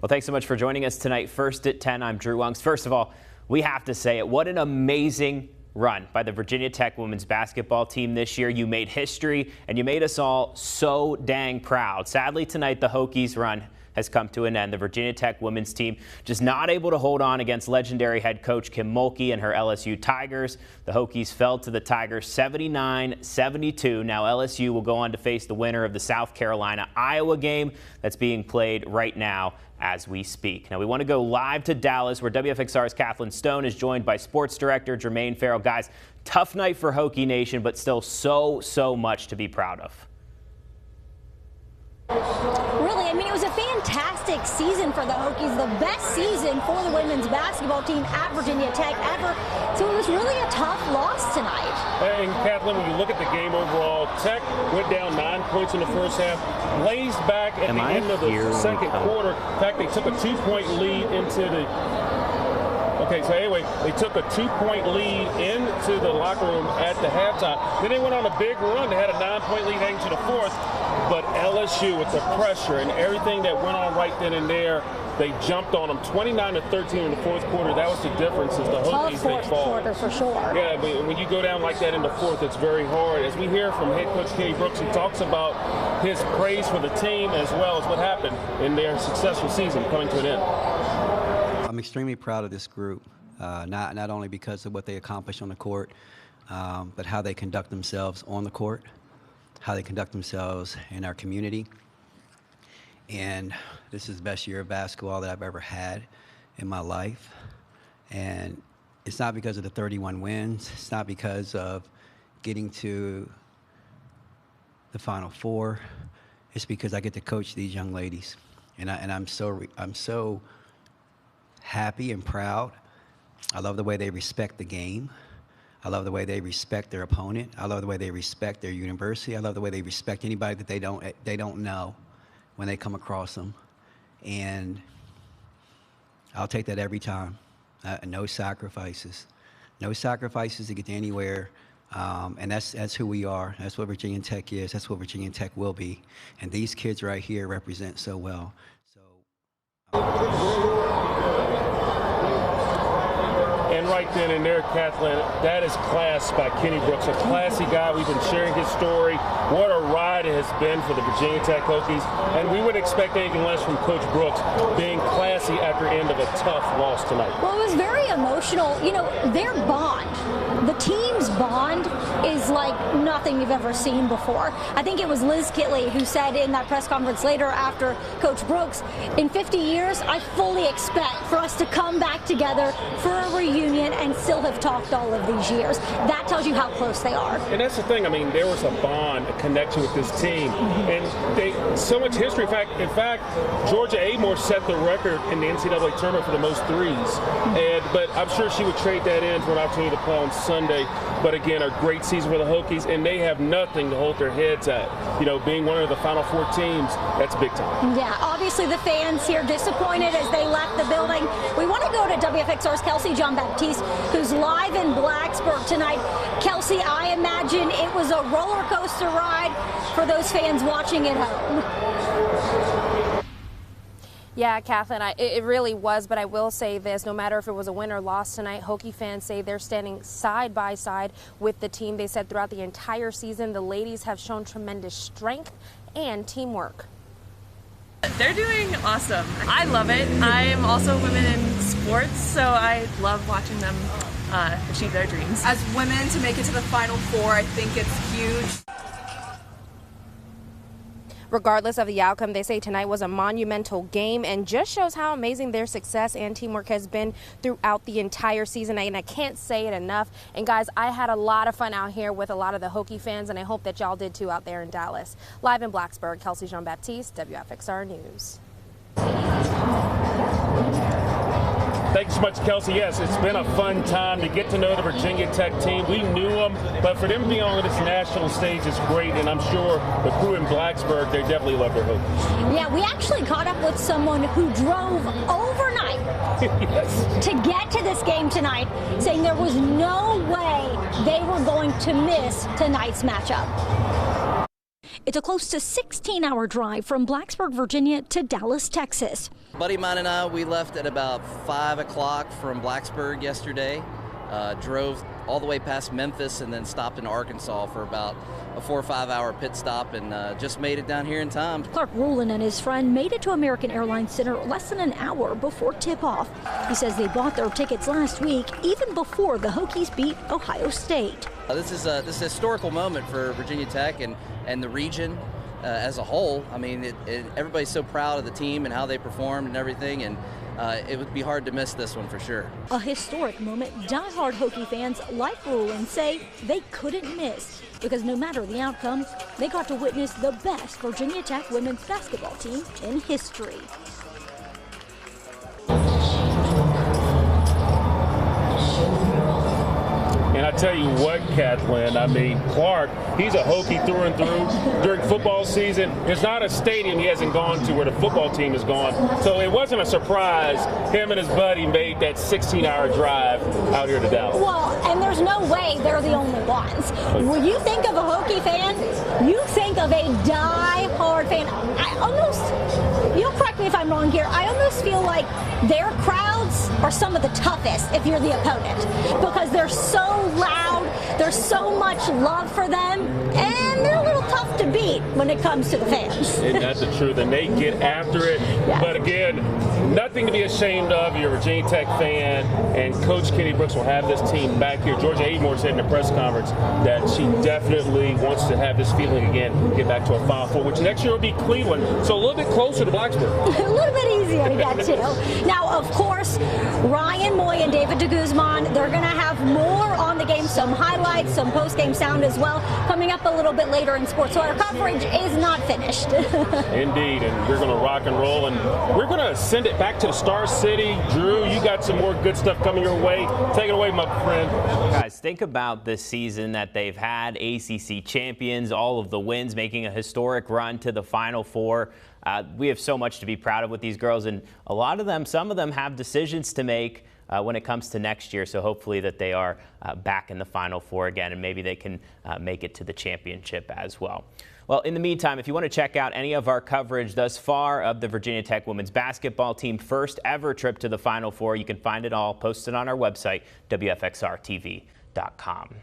Well, thanks so much for joining us tonight. First at 10, I'm Drew Wunks. First of all, we have to say it. What an amazing run by the Virginia Tech women's basketball team this year. You made history, and you made us all so dang proud. Sadly, tonight, the Hokies' run has come to an end. The Virginia Tech women's team just not able to hold on against legendary head coach Kim Mulkey and her LSU Tigers. The Hokies fell to the Tigers 79-72. Now LSU will go on to face the winner of the South Carolina-Iowa game that's being played right now as we speak. Now we want to go live to Dallas, where WFXR's Kathleen Stone is joined by sports director Jermaine Farrell. Guys, tough night for Hokie Nation, but still so much to be proud of. Really, I mean, it was a fantastic season for the Hokies, the best season for the women's basketball team at Virginia Tech ever. So it was really a tough loss tonight. And Kathleen, when you look at the game overall, Tech went down 9 points in the first half, blazed back at the end of the second quarter. In fact, they took a 2-point lead into the Okay, so anyway, they took a 2-point lead into the locker room at the halftime. Then they went on a big run. They had a 9-point lead heading to the fourth. But LSU, with the pressure and everything that went on right then and there, they jumped on them 29-13 in the fourth quarter. That was the difference. Is the Hokies, they fall. Quarter for sure. Yeah, but when you go down like that in the fourth, it's very hard. As we hear from head coach Kenny Brooks, he talks about his praise for the team as well as what happened in their successful season coming to an end. I'm extremely proud of this group, not only because of what they accomplish on the court, but how they conduct themselves on the court, how they conduct themselves in our community. And this is the best year of basketball that I've ever had in my life. And it's not because of the 31 wins. It's not because of getting to the Final Four. It's because I get to coach these young ladies. And I'm so happy and proud. I love the way they respect the game. I love the way they respect their opponent. I love the way they respect their university. I love the way they respect anybody that they don't know when they come across them. And I'll take that every time. No sacrifices. No sacrifices to get to anywhere. And that's who we are. That's what Virginia Tech is. That's what Virginia Tech will be. And these kids right here represent so well. And right then and there, Kathleen, that is class by Kenny Brooks, a classy guy. We've been sharing his story. What a ride it has been for the Virginia Tech Hokies. And we wouldn't expect anything less from Coach Brooks, being classy after end of a tough loss tonight. Well, it was very emotional. You know, their bond, the team's bond is like nothing you've ever seen before. I think it was Liz Kitley who said in that press conference later after Coach Brooks, in 50 years, I fully expect for us to come back together for a reunion and still have talked all of these years. That tells you how close they are. And that's the thing. I mean, there was a bond, a connection with this team. And so much history. In fact, Georgia Amore set the record in the NCAA tournament for the most threes. But I'm sure she would trade that in for an opportunity to play on Sunday. But again, a great season for the Hokies, and they have nothing to hold their heads at. You know, being one of the Final Four teams, that's big time. Yeah, obviously the fans here disappointed as they left the building. We want to go to WFXR's Kelsey Jean-Baptiste, who's live in Blacksburg tonight. Kelsey, I imagine it was a roller coaster ride for those fans watching at home. Yeah, Kathleen, it really was, but I will say this, no matter if it was a win or loss tonight, Hokie fans say they're standing side by side with the team. They said throughout the entire season, the ladies have shown tremendous strength and teamwork. They're doing awesome. I love it. I'm also a woman in sports, so I love watching them achieve their dreams. As women, to make it to the Final Four, I think it's huge. Regardless of the outcome, they say tonight was a monumental game and just shows how amazing their success and teamwork has been throughout the entire season. And I can't say it enough. And guys, I had a lot of fun out here with a lot of the Hokie fans, and I hope that y'all did too out there in Dallas. Live in Blacksburg, Kelsey Jean-Baptiste, WFXR News. Thank you so much, Kelsey. Yes, it's been a fun time to get to know the Virginia Tech team. We knew them, but for them to be on this national stage is great, and I'm sure the crew in Blacksburg, they definitely love their Hokies. Yeah, we actually caught up with someone who drove overnight yes. to get to this game tonight, saying there was no way they were going to miss tonight's matchup. It's a close to 16-hour drive from Blacksburg, Virginia to Dallas, Texas. Buddy of mine and I, we left at about 5 o'clock from Blacksburg yesterday, drove all the way past Memphis and then stopped in Arkansas for about a 4 or 5 hour pit stop and just made it down here in time. Clark Rowland and his friend made it to American Airlines Center less than an hour before tip-off. He says they bought their tickets last week, even before the Hokies beat Ohio State. This is a historical moment for Virginia Tech and the region as a whole. I mean, everybody's so proud of the team and how they performed and everything, and it would be hard to miss this one for sure. A historic moment die-hard Hokie fans like Rowland say they couldn't miss, because no matter the outcome, they got to witness the best Virginia Tech women's basketball team in history. And I tell you what, Kathleen, I mean, Clark, he's a Hokie through and through. During football season, there's not a stadium he hasn't gone to where the football team has gone. So it wasn't a surprise him and his buddy made that 16-hour drive out here to Dallas. Well, and there's no way they're the only ones. When you think of a Hokie fan, you think of a die-hard fan. I almost, you'll correct me if I'm wrong here, I almost feel like their crowds are some of the toughest if you're the opponent, because they're so loud, there's so much love for them, and they're a little tough to beat when it comes to the fans. And that's the truth, and they get after it. Yeah. But again, nothing to be ashamed of. You're a Virginia Tech fan, and Coach Kenny Brooks will have this team back here. Georgia Amore said in the press conference that she definitely wants to have this feeling again, get back to a Final Four, which next year will be Cleveland, so a little bit closer to Blacksburg. A little bit easier to get to. Now, of course, Ryan Moy and David de Guzman, they're going to have more on the game, some highlights, some post-game sound as well, coming up a little bit later in sports. So our coverage is not finished. Indeed, and we're going to rock and roll, and we're going to send it back to the Star City. Drew, you got some more good stuff coming your way. Take it away, my friend. Guys, think about this season that they've had. ACC champions, all of the wins, making a historic run to the Final Four. We have so much to be proud of with these girls, and a lot of them, some of them have decisions to make when it comes to next year. So hopefully that they are back in the Final Four again, and maybe they can make it to the championship as well. Well, in the meantime, if you want to check out any of our coverage thus far of the Virginia Tech women's basketball team first ever trip to the Final Four, you can find it all posted on our website, WFXRTV.com.